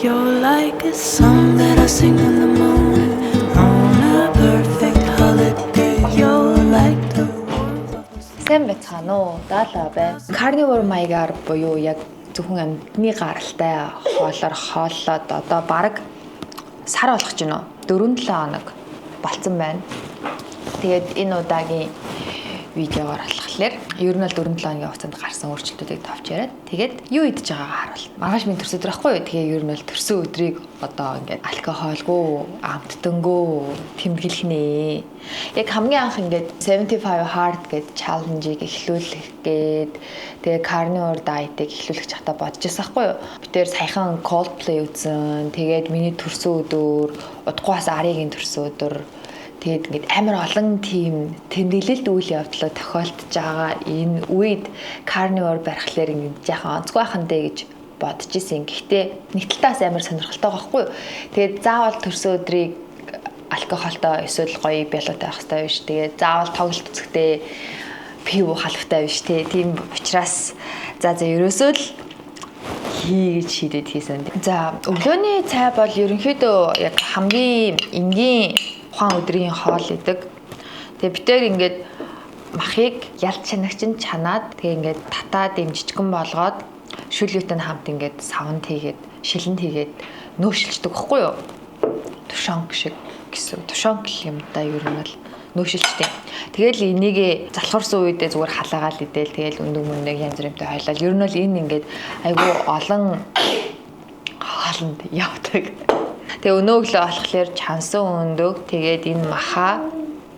You're like a song that I sing in the morning on a perfect holiday. You're like the warmth of a Сайн байцгаана уу? Даалаа бай. Carnivore маягаар буюу яг зөвхөн амьтны гаралтай хоолоор хооллоод одоо бараг сар болгож байна уу? 4-7 хоног болцсон байна. Тэгээд энэ удаагийн видеогоор алхахлаар ер нь л 4-7 хоногийн хугацаанд гарсан өөрчлөлтүүдийг товч яриад тэгээд юу идэж байгаагаа харуулна. Маргааш минь төрсөн өдөр байхгүй юу? Тэгээ ер нь л төрсөн өдрийг одоо ингээд алкогоолгүй, амттангөө тэмдэглэх нэ. Яг хамгийн анх ингээд 75 hard гэдэг challenge-ийг эхлүүлэх гээд тэгээ carnivore diet-ыг эхлүүлэх чахта бодож байсан байхгүй юу? Би тэр саяхан Coldplay үзсэн. Тэгээд миний төрсөн өдөр, удахгүй бас Аригийн төрсөн өдөр. Тэгээд ингээд амар олон тийм тэмдэглэлт үйл явдлаа тохиолдож байгаа энэ үед carnivore барихлаар ингээд яхан онцгой байхандэ гэж бодож исэн. Гэхдээ нэг талтаас амар сонирхолтой байхгүй юу? Тэгээд заавал төрсөн өдрийг алкогольтой эсвэл гоё бялуутай байх хэрэгтэй биш. Тэгээд заавал тоглолт үзэхдээ пив халавтай биш тийм учраас за ерөөсөө л хийж шийдээд хийсэн. За өглөөний цай бол ерөнхийдөө яг хамгийн энгийн ухаан өдрийн хоол идэг. Тэгээ битээр ингээд махыг ялт чанагчин чанаад тэгээ ингээд татаад юм жижигэн болгоод шүлүүтэй хамт ингээд савнд хийгээд шилэнд хийгээд нөөшилчдэг байхгүй юу? Тушонк шиг гэсэн. Тушонк гэх юм да ер нь бол нөөшилчтэй. Тэгэл энийг залхуурсан үедээ зүгээр халаагаал идэл тэгэл өндөг мөндөг янз бүртэй хойлол. Ер нь бол энэ ингээд айгүй олон хоолнд явдаг. Тэгээ өнөө өглөө болохоор чансан өндөг тэгээд энэ маха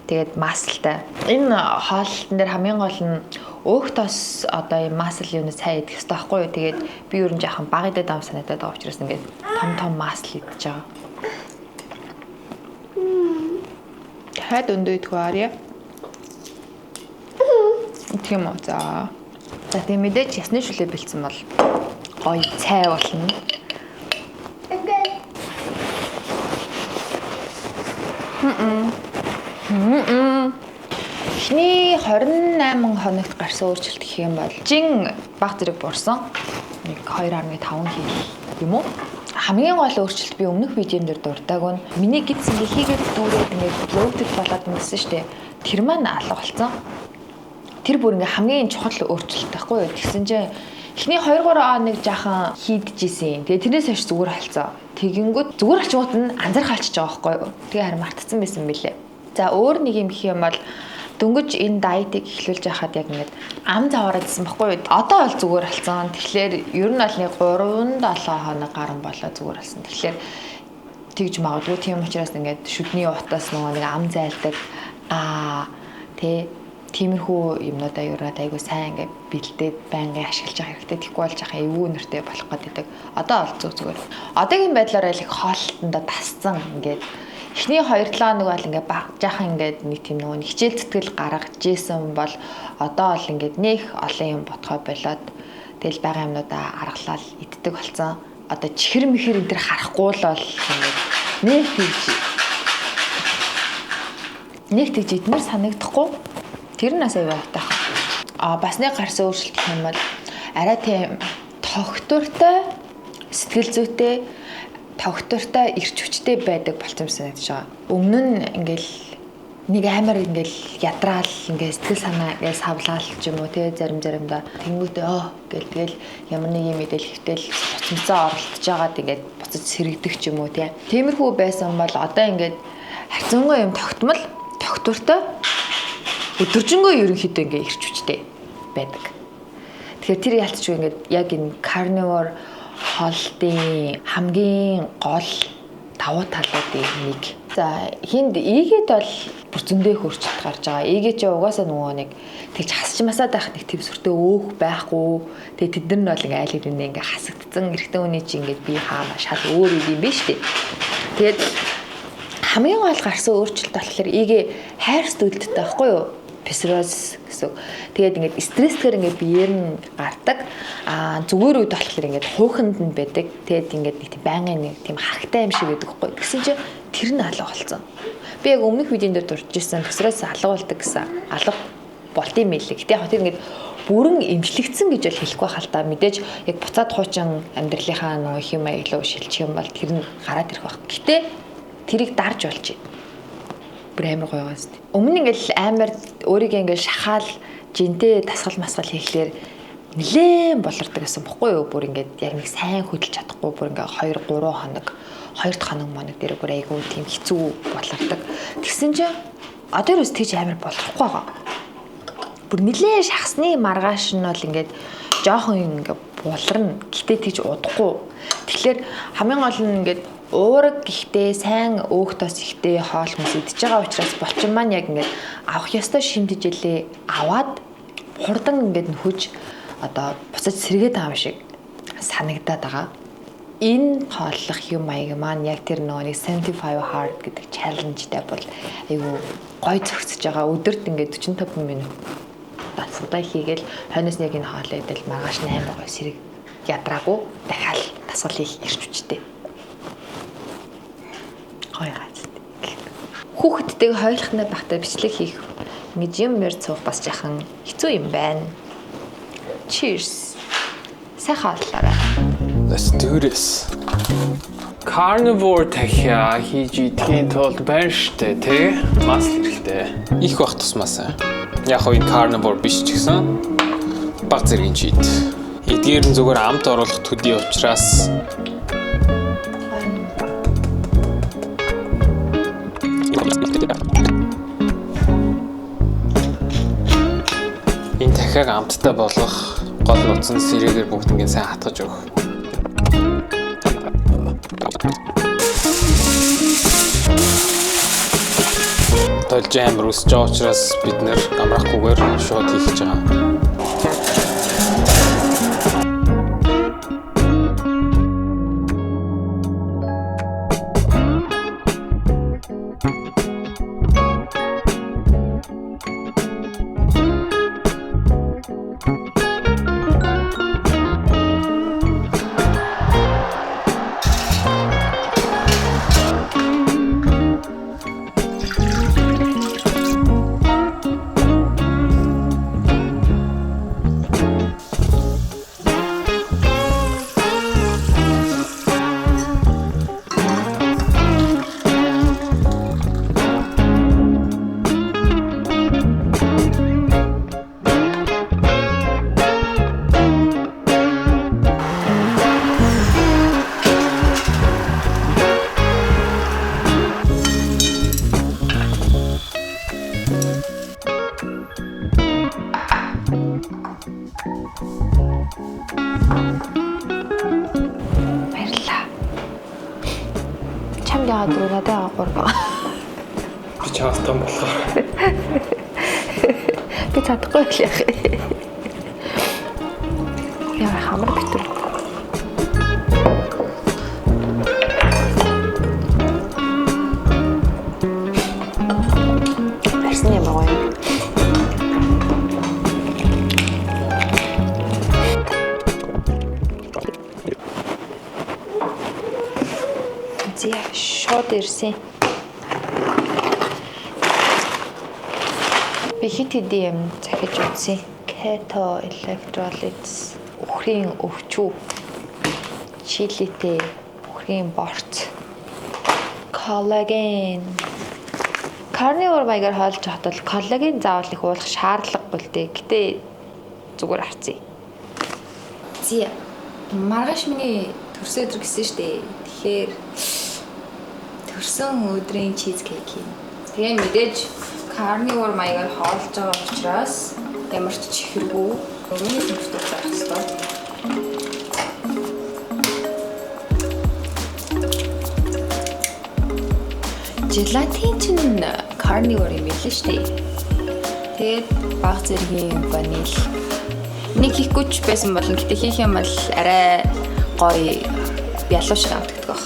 тэгээд маслтай. Энэ хоолтон дээр хамгийн гол нь өөхтөөс одоо юм масл юуны цай идэх хэрэгтэй байхгүй юу? Тэгээд би ер нь жаахан баг идэх ам санагдаад байгаа учраас ингээд том масл идэж байгаа. Хэд өндөр идэх вэ? Тийм үү за. За тийм мэдээж ясны шүлээ бэлдсэн бол гоё цай болно. Эхний 28 хоногт гарсан өөрчлөлт гэх юм бол жин баг зэрэг буурсан. Нэг 2.5 кг юм уу? Хамгийн гол өөрчлөлт би өмнөх видеон дээр дуртаагүй нь миний гидс ингээ хийгээд дүүрээд ингээ bloated болоод ингэсэн шүү дээ. Тэр маань алга болсон. Тэр бүр ингээ хамгийн чухал өөрчлөлт байхгүй юу? Тэгсэн чинь эхний 2-3 хоног жаахан хийдчихсэн. Тэгээ тэрнээс хойш зүгээр болцсон. Тэгэнгүүт зүгээр алчмууд нь анзаарах алчиж байгаа байхгүй юу? Тэгээ харин мартцсан байсан билээ. За өөр нэг юм гэх юм бол дөнгөж энэ дайетыг эхлүүлж байхад яг ингээд ам заваараад исэн байхгүй юу? Одоо бол зүгээр болсон. Тэгэхээр ер нь бол нэг 3-7 хоног гарan болоо зүгээр болсон. Тэгэхээр тэгж магадгүй тийм учраас ингээд шүдний утаас нөгөө нэг ам зайлдаг тиймэрхүү юмнуудаа юураад айгуу сайн ингээд бэлдээд байнгын ашиглаж байгаа хэрэгтэй. Тэгэхгүй бол жаахан эвгүй нэртэй болох гэдэг. Одоо бол зүгээр. Одоогийн байдлаар л их хоолтондоо тасцсан ингээд эхний 2-7 хоног бол ингээд жаахан ингээд нэг тийм нөгөө хичээл зүтгэл гаргаж ийсэн бол одоо бол ингээд нэг олон юм ботхой болоод тэгэл байгаа юмнуудаа аргалал иддэг болсон. Одоо чихэр мэхэр энэ төр харахгүй л бол ингээд нэг тэгж эднэр санагдахгүй. Тэр нь асаа яваатай. Бас нэг гарсан өөрчлөлт гэх юм бол арай тийм тогтвортой, сэтгэл зүйтэй, тогтвортой, эрч хүчтэй байдаг болцсон санагдаж байгаа. Өмнө нь ингээл нэг амар ингээл ядраал ингээл сэтгэл санаа ингээл савлаал ч юм уу те заримдаа тэнгүүтээ тэгэл ямар нэг юм мэдээлэл хэвтэл буцамцаа оролдож байгаад ингээд буцаж сэрэгдэх ч юм уу те. Тиймэрхүү байсан бол одоо ингээд хайцангуй юм тогтмол, тогтвортой өдөржингөө ерөнхийдөө ингээ ирч хүчтэй байдаг. Тэгэхээр тэр ялцчгүй ингээд яг энэ carnivore хоолтын хамгийн гол давуу талуудын нэг. За хинд ийгэд бол бүр зөндөө хөрчлөлт гарч байгаа. Ийгээ чи угаасаа нөгөө нэг тэгж хасчмасаад байх нэг төвсөртөө өөх байхгүй. Тэгээ тэд нар нь бол ингээ айл хэдүнээ ингээ хасагдсан эрэгтэй хүний чи ингээд би хаана шал өөр юм биш үү? Тэгээд хамгийн гол гарсан өөрчлөлт болохоор ийгээ хайрс төлөлттэй байхгүй юу? Псориаз гэсэн. Тэгээд ингээд стрессээр ингээд биеэр нь гардаг. Зүгээр үед болохоор ингээд хууханд нь байдаг. Тэгээд ингээд нэг тийм байнгын нэг тийм хагтай юм шиг байдаг хгүй. Гэсэн чинь тэр нь алга болсон. Би яг өмнөх видеон дээр дурж ирсэн псориаз алга болдог гэсэн. Алга болт юм билээ. Гэтэ яг тэр ингээд бүрэн эмчлэгдсэн гэж бол хэлэхгүй байх л та. Мэдээж яг буцаад хуучин амьдралынхаа нөгөө хэм маяглуу шилжих юм бол тэр нь гараад ирэх байх. Гэтэ тэрийг дарж болж байна. Бүр амар гоё гоос. Өмнө ингээл амар өөрийгөө ингээл шахаал жинтэй тасгал масгал хийхлээр нэлээд болордог гэсэн бохгүй юу? Бүр ингээд яг нэг сайн хөдөлж чадахгүй бүр ингээд 2 3 хоног 2 дахь хоног моног дээр бүр айгүй тийм хэцүү болордог. Тэгсэн чинь одоо юус тийж амар болохгүй байгаа. Бүр нэлээд шахсны маргааш нь бол ингээд жоохон ингээд буларна. Гэтэ тийж удахгүй. Тэгэхээр хамгийн гол нь ингээд уураг гэхдээ сайн өөхтөөс ихтэй хоол хүмүүс идж байгаа учраас булчин маань яг ингээд авах ёстой шимтгэлээ аваад хурдан ингээд нөхөж одоо буцаж сэргээд байгаа юм шиг санагдаад байгаа. Энэ хооллох юм маяг маань яг тэр нөгөө 75 hard гэдэг чаленжтай бол айгүй гой зөгсөж байгаа. Өдөрт ингээд 45 минут дасгалтай хийгээл хойноос яг энэ хоолоо идэл маргааш 8 гой сэрэг ядраагүй дахиад дасгал хийх ирч хүчтэй. Гоё гайд. Хүүхэдтэйг хойлохны багтаа бичлэг хийх ингэж юм мөр цуух бас жахан хэцүү юм байна. Cheers. Сайхан хооллоорой. Let's do this. Carnivore тахиа хийж идэхийн тулд байна штэ тий. Мас хэрэгтэй. Их бах тусмаасаа. Яг хоо энэ carnivore биш ч гэсэн баг зэргийн чийд. Эдгээр нь зүгээр амт оруулах төдий учраас энэ дахиаг амттай болгох гол нууц нь сэрээгээр бүгднийг сайн хатгаж өгөх. Толж амар үсэж байгаа учраас бид нэр амрахгүйгээр шууд хийх гэж байгаа. Яагаад руу надад агуулгаа. Би чаастан болохоор. Би чадахгүй л яах. Яа хамар битүү. Барьсан юм байна. Шууд ирсэн. Би хит хэдийн юм захиж үзсэн. Keto electrolytes, үхрийн өвчүү, чилитэй үхрийн борц, коллаген. Carnivore маягаар хоолж байхад бол коллаген заавал их уулах шаардлагагүй л дээ. Гэтэ зүгээр харцъя. Зя. Маргааш миний төрсөн өдөр гэсэн шүү дээ. Тэгэхээр төрсөн өдрийн чизкейк юм. Тэгээ мэдээж carnivore маягаар хоолж байгаа учраас ямар ч чихэргүй өрөөний төвчтэй байх ёстой. Желатин чинь carnivore юм билээ шүү дээ. Тэгээд баг зэргийн ваниль. Нэг хийхгүй ч байсан болно. Гэтэ хийх юм бол арай гоё ялуу шиг амтдаг байх.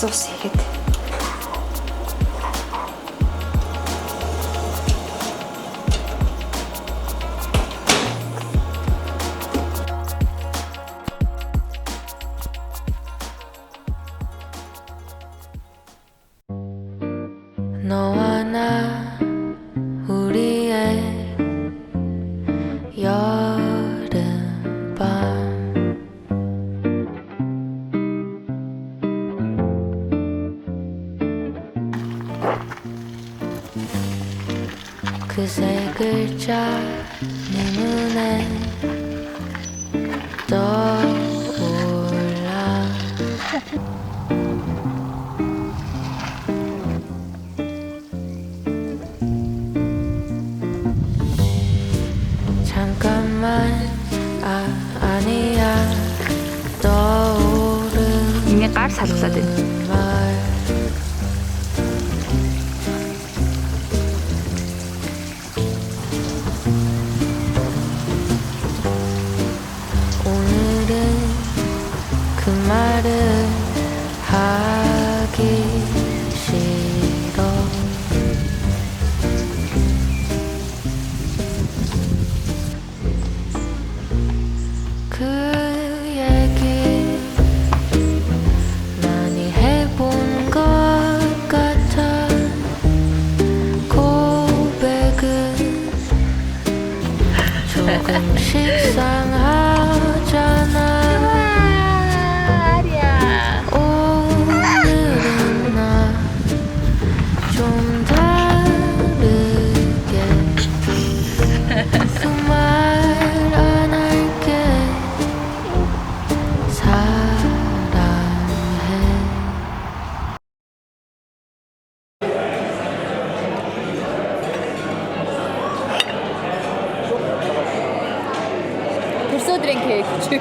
Асуус ихэд. 너와 나 우리의 여름밤 그 세 글자 네 눈에 떠올라 잠깐만 아니야 떠오르는 Миний гар саллаад байна. 말 오늘은 그 말을 하기 싫어 그 얘기 많이 해본 것 같아 고백은 조금씩 상하잖아 오늘은 나 좀 다르게 그 말 안 할게 사랑해 벌써 드린 케이크.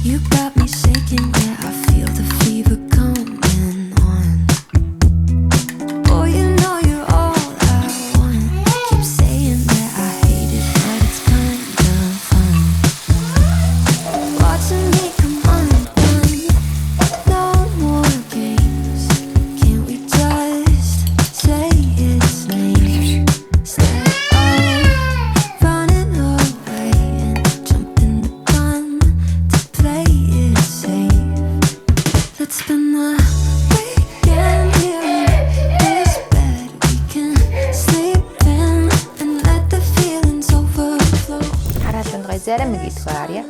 You got me shaking, yeah, I feel the fever coming on. Oh, you know you're all I want. Keep saying that I hate it, but it's kinda fun. Watching me come undone. No more games. Can't we just say its name? Instead of running away and jumping the gun to play it safe. Let's spend the weekend here in this bed we can sleep in and let the feelings overflow. Харааланд гой зарим нэг идэх арья.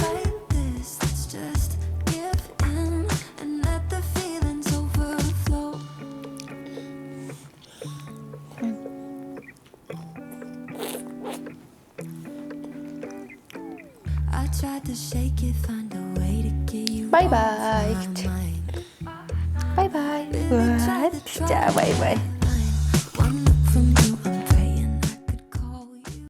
Like this, let's just give in and let the feelings overflow. I tried to shake it, find a way to get you Bye off bye. my mind. Bye bye. Really tried to За bye bye.